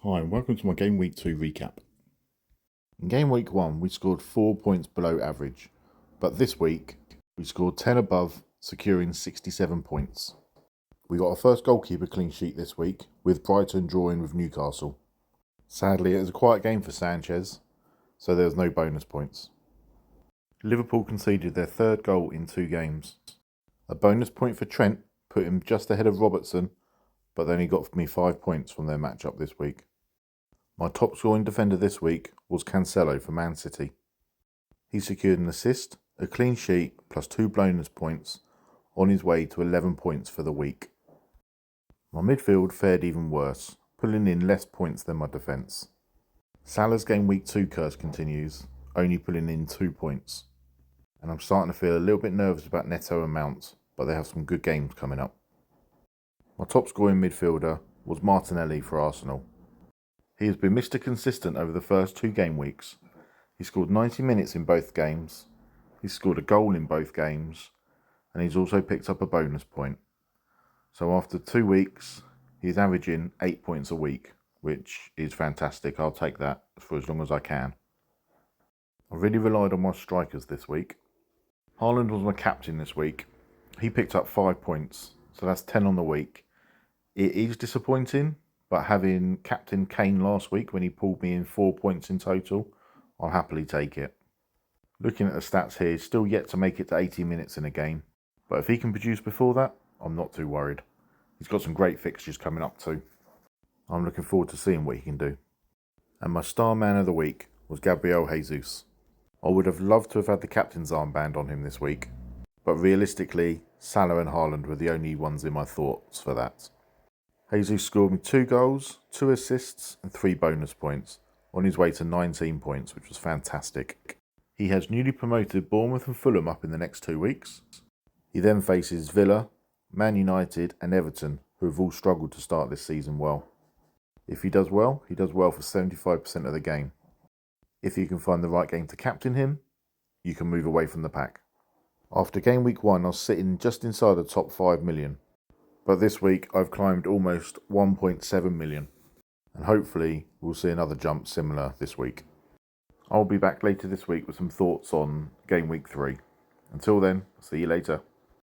Hi and welcome to my Game Week 2 recap. In Game Week 1 we scored 4 points below average, but this week we scored 10 above, securing 67 points. We got our first goalkeeper clean sheet this week, with Brighton drawing with Newcastle. Sadly it was a quiet game for Sanchez, so there was no bonus points. Liverpool conceded their third goal in 2 games. A bonus point for Trent put him just ahead of Robertson, but they only got me 5 points from their matchup this week. My top scoring defender this week was Cancelo for Man City. He secured an assist, a clean sheet plus 2 bonus points on his way to 11 points for the week. My midfield fared even worse, pulling in less points than my defence. Salah's Game Week 2 curse continues, only pulling in 2 points. And I'm starting to feel a little bit nervous about Neto and Mount, but they have some good games coming up. My top scoring midfielder was Martinelli for Arsenal. He has been Mr. Consistent over the first 2 game weeks. He scored 90 minutes in both games, he's scored a goal in both games, and he's also picked up a bonus point. So after 2 weeks, he's averaging 8 points a week, which is fantastic. I'll take that for as long as I can. I really relied on my strikers this week. Haaland was my captain this week. He picked up 5 points, so that's 10 on the week. It is disappointing, but having captain Kane last week when he pulled me in 4 points in total, I'll happily take it. Looking at the stats here, he's still yet to make it to 80 minutes in a game, but if he can produce before that, I'm not too worried. He's got some great fixtures coming up too. I'm looking forward to seeing what he can do. And my star man of the week was Gabriel Jesus. I would have loved to have had the captain's armband on him this week, but realistically, Salah and Haaland were the only ones in my thoughts for that. Jesus scored me 2 goals, 2 assists and 3 bonus points, on his way to 19 points, which was fantastic. He has newly promoted Bournemouth and Fulham up in the next 2 weeks. He then faces Villa, Man United and Everton, who have all struggled to start this season well. If he does well for 75% of the game. If you can find the right game to captain him, you can move away from the pack. After game week 1, I was sitting just inside the top 5 million. But this week I've climbed almost 1.7 million, and hopefully we'll see another jump similar this week. I'll be back later this week with some thoughts on Game Week 3. Until then, see you later.